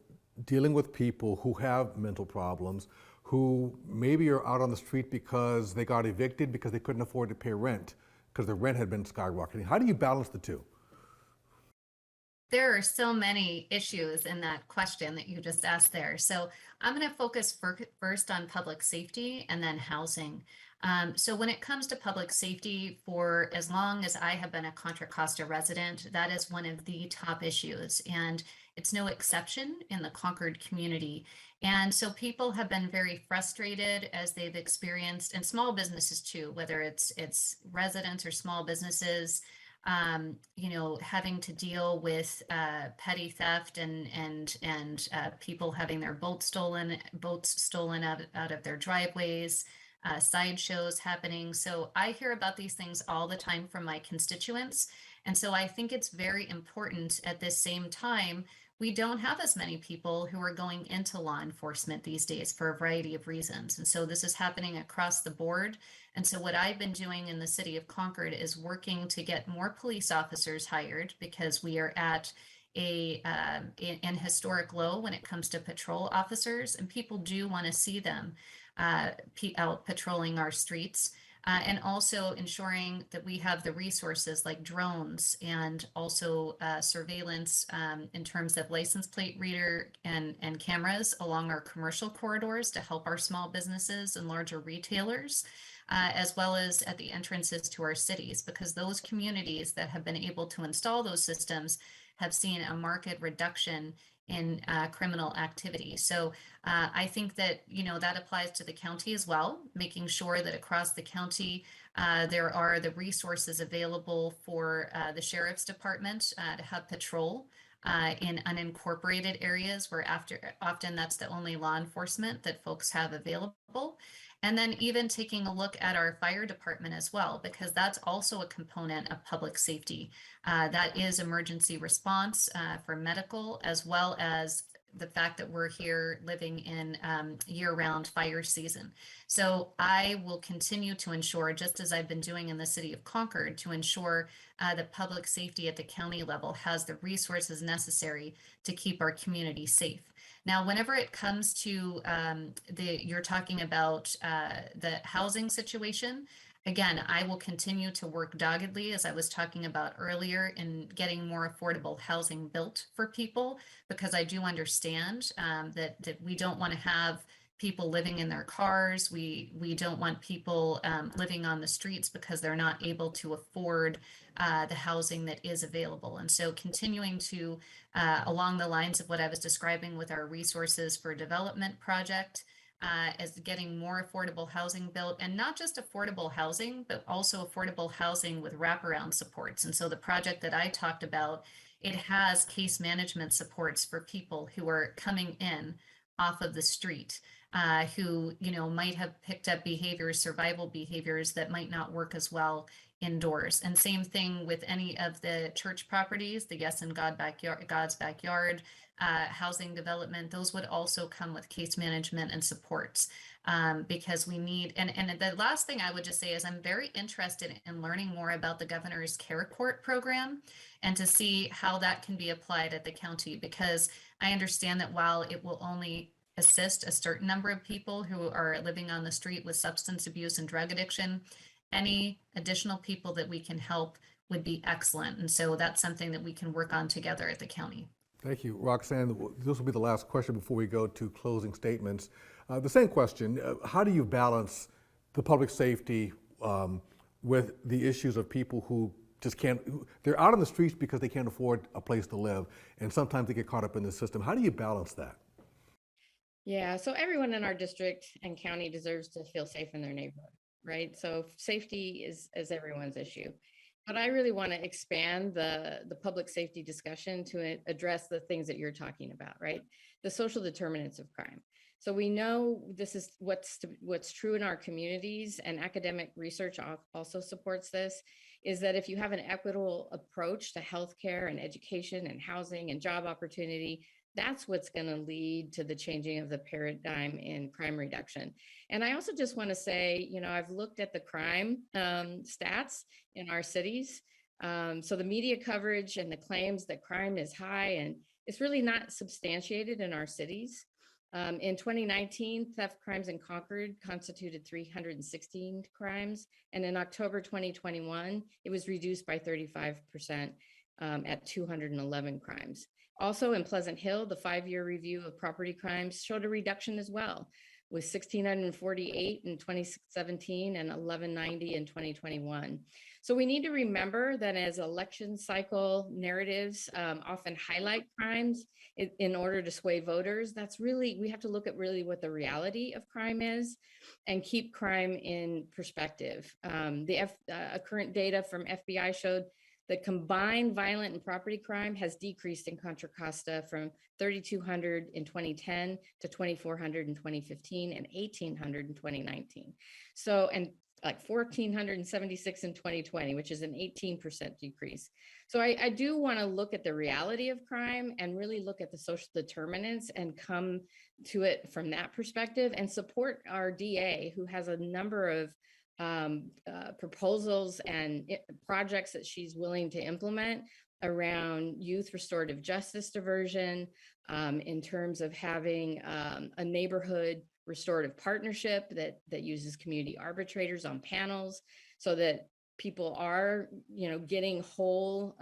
dealing with people who have mental problems, who maybe are out on the street because they got evicted because they couldn't afford to pay rent because the rent had been skyrocketing? How do you balance the two? There are so many issues in that question that you just asked there. So I'm going to focus first on public safety and then housing. So when it comes to public safety, for as long as I have been a Contra Costa resident, that is one of the top issues, and it's no exception in the Concord community. And so people have been very frustrated as they've experienced, and small businesses too, whether it's residents or small businesses, having to deal with petty theft and people having their boats stolen out of their driveways, sideshows happening. So I hear about these things all the time from my constituents. And so I think it's very important at this same time, we don't have as many people who are going into law enforcement these days for a variety of reasons. And so this is happening across the board. And so what I've been doing in the city of Concord is working to get more police officers hired, because we are at an historic low when it comes to patrol officers, and people do want to see them out patrolling our streets. And also ensuring that we have the resources like drones and also surveillance in terms of license plate reader and cameras along our commercial corridors to help our small businesses and larger retailers, as well as at the entrances to our cities, because those communities that have been able to install those systems have seen a marked reduction in criminal activity. So I think that, that applies to the county as well, making sure that across the county, there are the resources available for the sheriff's department to have patrol in unincorporated areas where often that's the only law enforcement that folks have available. And then even taking a look at our fire department as well, because that's also a component of public safety. That is emergency response for medical, as well as the fact that we're here living in year-round fire season. So I will continue to ensure, just as I've been doing in the city of Concord, to ensure that public safety at the county level has the resources necessary to keep our community safe. Now, whenever it comes to you're talking about the housing situation, again, I will continue to work doggedly, as I was talking about earlier, in getting more affordable housing built for people, because I do understand that we don't want to have people living in their cars. We don't want people living on the streets because they're not able to afford the housing that is available. And so continuing to, along the lines of what I was describing with our resources for development project, as getting more affordable housing built, and not just affordable housing, but also affordable housing with wraparound supports. And so the project that I talked about, it has case management supports for people who are coming in off of the street, who, you know, might have picked up behaviors, survival behaviors that might not work as well indoors. And same thing with any of the church properties, the Yes in God's Backyard housing development. Those would also come with case management and supports, because we need, and the last thing I would just say is I'm very interested in learning more about the governor's care court program and to see how that can be applied at the county, because I understand that while it will only assist a certain number of people who are living on the street with substance abuse and drug addiction, any additional people that we can help would be excellent. And so that's something that we can work on together at the county. Thank you, Roxanne. This will be the last question before we go to closing statements. The same question, how do you balance the public safety with the issues of people who just can't, they're out on the streets because they can't afford a place to live, and sometimes they get caught up in the system. How do you balance that? Yeah, so everyone in our district and county deserves to feel safe in their neighborhood, right? So safety is everyone's issue. But I really want to expand the public safety discussion to address the things that you're talking about, right? The social determinants of crime. So we know this is what's true in our communities, and academic research also supports this, is that if you have an equitable approach to healthcare and education and housing and job opportunity, that's what's going to lead to the changing of the paradigm in crime reduction. And I also just want to say, you know, I've looked at the crime stats in our cities. So the media coverage and the claims that crime is high, and it's really not substantiated in our cities. In 2019, theft crimes in Concord constituted 316 crimes. And in October 2021, it was reduced by 35% at 211 crimes. Also in Pleasant Hill, the 5-year review of property crimes showed a reduction as well, with 1,648 in 2017 and 1,190 in 2021. So we need to remember that as election cycle narratives often highlight crimes in order to sway voters, that's really, we have to look at really what the reality of crime is and keep crime in perspective. Current data from FBI showed the combined violent and property crime has decreased in Contra Costa from 3,200 in 2010 to 2,400 in 2015 and 1,800 in 2019. So, and like 1,476 in 2020, which is an 18% decrease. So I do want to look at the reality of crime and really look at the social determinants and come to it from that perspective and support our DA, who has a number of proposals and projects that she's willing to implement around youth restorative justice diversion, in terms of having a neighborhood restorative partnership that uses community arbitrators on panels so that people are, you know, getting whole,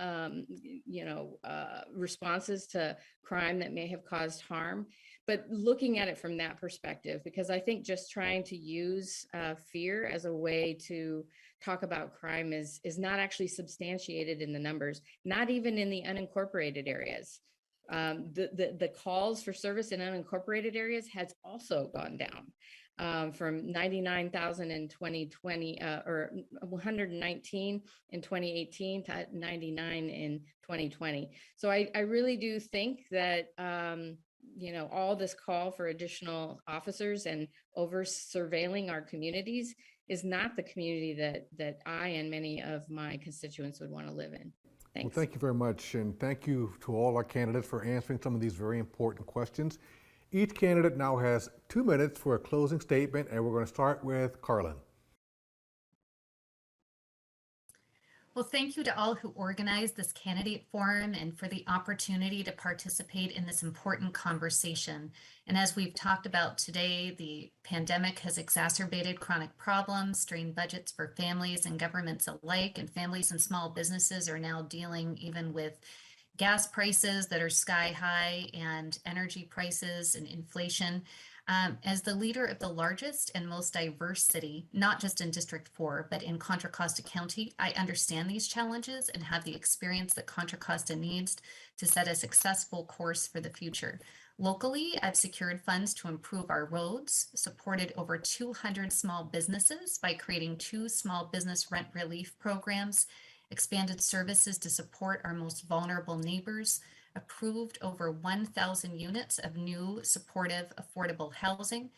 responses to crime that may have caused harm. But looking at it from that perspective, because I think just trying to use fear as a way to talk about crime is not actually substantiated in the numbers, not even in the unincorporated areas. The calls for service in unincorporated areas has also gone down from 99,000 in 2020 or 119 in 2018 to 99 in 2020. So I really do think that all this call for additional officers and over surveilling our communities is not the community that I and many of my constituents would want to live in. Well, Thanks. thank you very much, and thank you to all our candidates for answering some of these very important questions. Each candidate now has 2 minutes for a closing statement, and we're going to start with Carlyn. Well, thank you to all who organized this candidate forum and for the opportunity to participate in this important conversation. And as we've talked about today, the pandemic has exacerbated chronic problems, strained budgets for families and governments alike, and families and small businesses are now dealing even with gas prices that are sky high and energy prices and inflation. As the leader of the largest and most diverse city, not just in District 4, but in Contra Costa County, I understand these challenges and have the experience that Contra Costa needs to set a successful course for the future. Locally, I've secured funds to improve our roads, supported over 200 small businesses by creating 2 small business rent relief programs, expanded services to support our most vulnerable neighbors, approved over 1,000 units of new supportive affordable housing,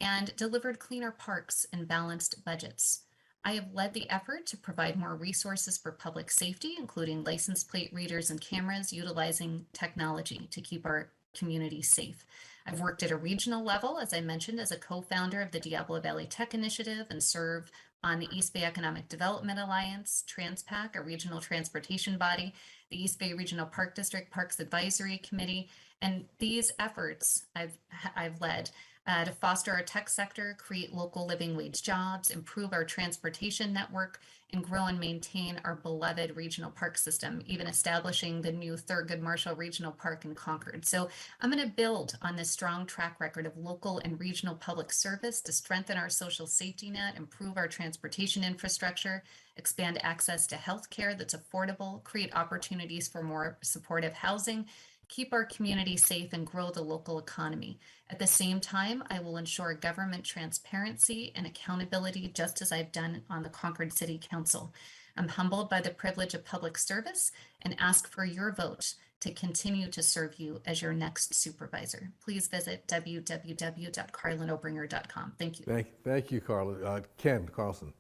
and delivered cleaner parks and balanced budgets. I have led the effort to provide more resources for public safety, including license plate readers and cameras, utilizing technology to keep our community safe. I've worked at a regional level, as I mentioned, as a co-founder of the Diablo Valley Tech Initiative and serve on the East Bay Economic Development Alliance, TransPAC, a regional transportation body, the East Bay Regional Park District Parks Advisory Committee, and these efforts I've led to foster our tech sector, create local living wage jobs, improve our transportation network, and grow and maintain our beloved regional park system, even establishing the new Thurgood Marshall Regional Park in Concord. So I'm going to build on this strong track record of local and regional public service to strengthen our social safety net, improve our transportation infrastructure, expand access to health care that's affordable, create opportunities for more supportive housing, keep our community safe, and grow the local economy. At the same time, I will ensure government transparency and accountability, just as I've done on the Concord City Council. I'm humbled by the privilege of public service and ask for your vote to continue to serve you as your next supervisor. Please visit www.carlynobringer.com. Thank you. Thank you, Carlyn. Ken Carlson.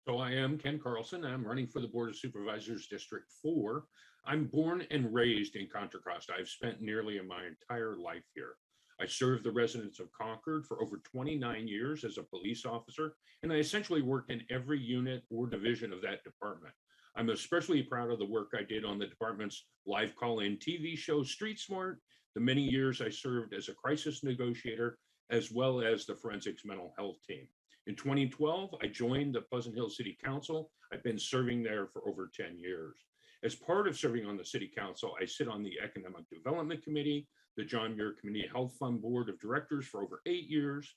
So I am Ken Carlson. I'm running for the Board of Supervisors, District 4. I'm born and raised in Contra Costa. I've spent nearly my entire life here. I served the residents of Concord for over 29 years as a police officer, and I essentially worked in every unit or division of that department. I'm especially proud of the work I did on the department's live call-in TV show, Street Smart, the many years I served as a crisis negotiator, as well as the forensics mental health team. In 2012, I joined the Pleasant Hill City Council. I've been serving there for over 10 years. As part of serving on the City Council, I sit on the Economic Development Committee, the John Muir Community Health Fund Board of Directors for over 8 years,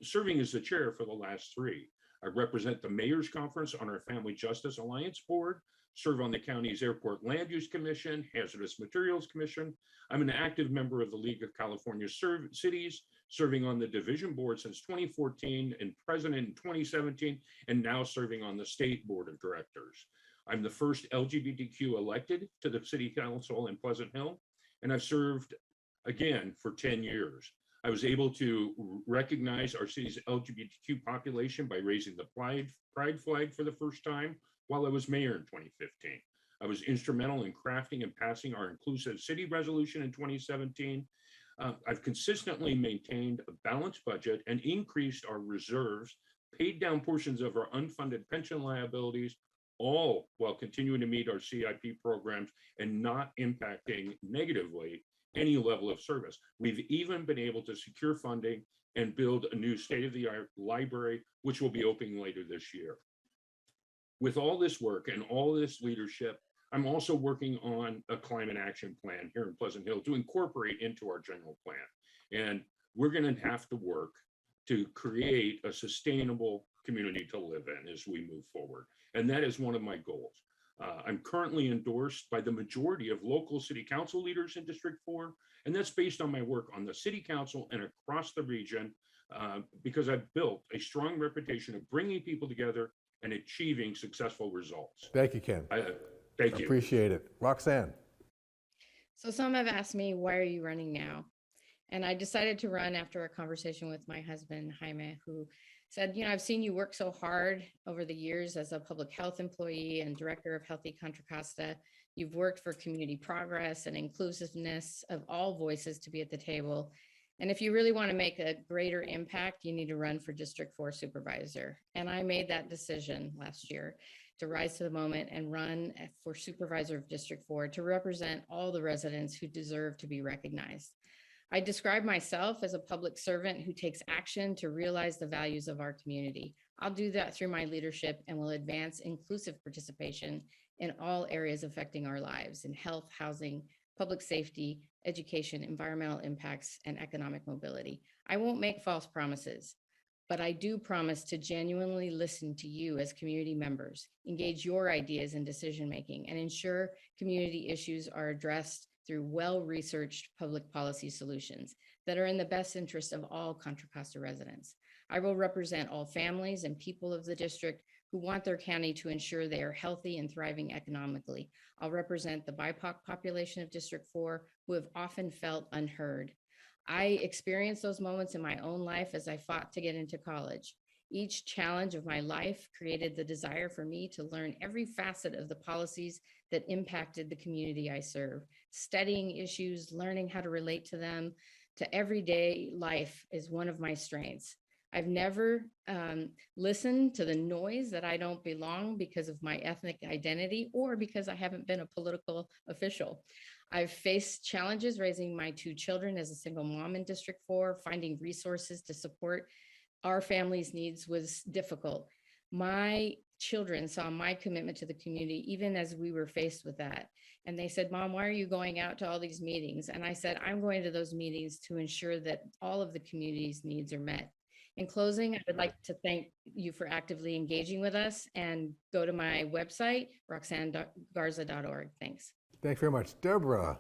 serving as the chair for the last 3. I represent the Mayor's Conference on our Family Justice Alliance Board, serve on the county's Airport Land Use Commission, Hazardous Materials Commission. I'm an active member of the League of California Cities, serving on the division board since 2014 and president in 2017, and now serving on the state board of directors. I'm the first LGBTQ elected to the City Council in Pleasant Hill, and I've served again for 10 years. I was able to recognize our city's LGBTQ population by raising the pride flag for the first time while I was mayor in 2015. I was instrumental in crafting and passing our inclusive city resolution in 2017. I've consistently maintained a balanced budget and increased our reserves, paid down portions of our unfunded pension liabilities, all while continuing to meet our CIP programs and not impacting negatively any level of service. We've even been able to secure funding and build a new state-of-the-art library, which will be opening later this year. With all this work and all this leadership, I'm also working on a climate action plan here in Pleasant Hill to incorporate into our general plan. And we're going to have to work to create a sustainable community to live in as we move forward. And that is one of my goals. I'm currently endorsed by the majority of local city council leaders in District 4, and that's based on my work on the city council and across the region, because I've built a strong reputation of bringing people together and achieving successful results. Thank you, Ken. Thank you. Appreciate it. Roxanne. So some have asked me, why are you running now? And I decided to run after a conversation with my husband, Jaime, who said, I've seen you work so hard over the years as a public health employee and director of Healthy Contra Costa. You've worked for community progress and inclusiveness of all voices to be at the table. And if you really want to make a greater impact, you need to run for District 4 Supervisor. And I made that decision last year to rise to the moment and run for Supervisor of District 4 to represent all the residents who deserve to be recognized. I describe myself as a public servant who takes action to realize the values of our community. I'll do that through my leadership and will advance inclusive participation in all areas affecting our lives in health, housing, public safety, education, environmental impacts, and economic mobility. I won't make false promises, but I do promise to genuinely listen to you as community members, engage your ideas in decision-making, and ensure community issues are addressed through well-researched public policy solutions that are in the best interest of all Contra Costa residents. I will represent all families and people of the district who want their county to ensure they are healthy and thriving economically. I'll represent the BIPOC population of District 4 who have often felt unheard. I experienced those moments in my own life as I fought to get into college. Each challenge of my life created the desire for me to learn every facet of the policies that impacted the community I serve. Studying issues, learning how to relate to them, to everyday life is one of my strengths. I've never listened to the noise that I don't belong because of my ethnic identity or because I haven't been a political official. I've faced challenges raising my 2 children as a single mom in District 4. Finding resources to support our family's needs was difficult. My children saw my commitment to the community even as we were faced with that. And they said, Mom, why are you going out to all these meetings? And I said, I'm going to those meetings to ensure that all of the community's needs are met. In closing, I would like to thank you for actively engaging with us, and go to my website, roxannegarza.org. Thanks. Thanks very much. Debora.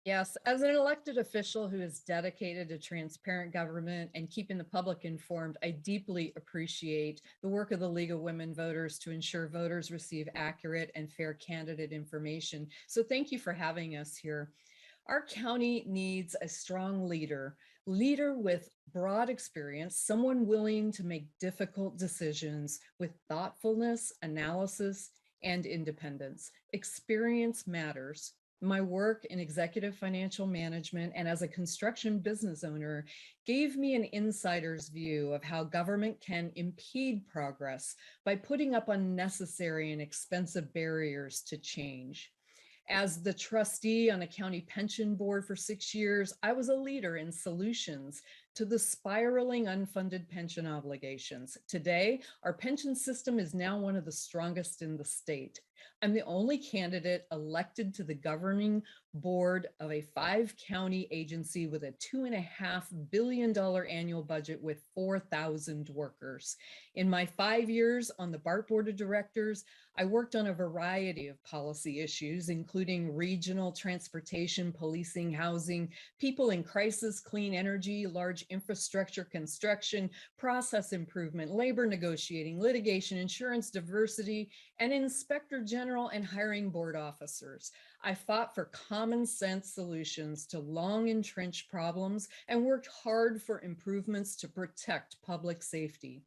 Yes, as an elected official who is dedicated to transparent government and keeping the public informed, I deeply appreciate the work of the League of Women Voters to ensure voters receive accurate and fair candidate information. So thank you for having us here. Our county needs a strong leader with broad experience, someone willing to make difficult decisions with thoughtfulness, analysis, and independence. Experience matters. My work in executive financial management and as a construction business owner gave me an insider's view of how government can impede progress by putting up unnecessary and expensive barriers to change. As the trustee on a county pension board for 6 years, I was a leader in solutions to the spiraling unfunded pension obligations. Today, our pension system is now one of the strongest in the state. I'm the only candidate elected to the governing board of a 5-county agency with a $2.5 billion annual budget with 4,000 workers. In my 5 years on the BART Board of Directors, I worked on a variety of policy issues, including regional transportation, policing, housing, people in crisis, clean energy, large infrastructure construction, process improvement, labor negotiating, litigation, insurance, diversity, and inspector general and hiring board officers. I fought for common sense solutions to long entrenched problems and worked hard for improvements to protect public safety.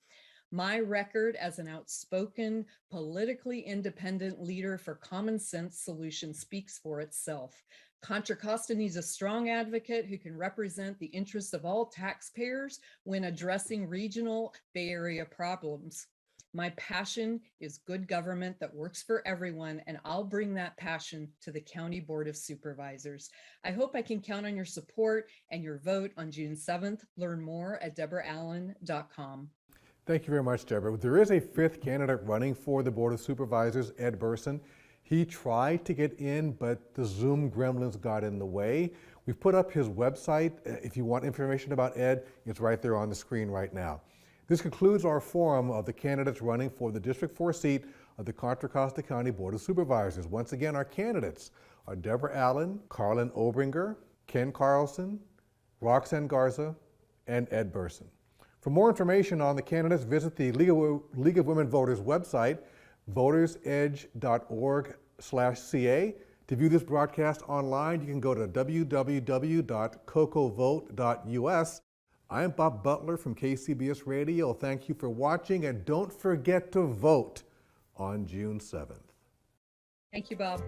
My record as an outspoken, politically independent leader for common sense solutions speaks for itself. Contra Costa needs a strong advocate who can represent the interests of all taxpayers when addressing regional Bay Area problems. My passion is good government that works for everyone, and I'll bring that passion to the County Board of Supervisors. I hope I can count on your support and your vote on June 7th. Learn more at deboraallen.com. Thank you very much, Deborah. There is a 5th candidate running for the Board of Supervisors, Ed Bursan. He tried to get in, but the Zoom gremlins got in the way. We've put up his website. If you want information about Ed, it's right there on the screen right now. This concludes our forum of the candidates running for the District 4 seat of the Contra Costa County Board of Supervisors. Once again, our candidates are Debora Allen, Carlyn Obringer, Ken Carlson, Roxanne Garza, and Ed Bursan. For more information on the candidates, visit the League of Women Voters website, votersedge.org/ca. To view this broadcast online, you can go to www.cocovote.us. I'm Bob Butler from KCBS Radio. Thank you for watching, and don't forget to vote on June 7th. Thank you, Bob.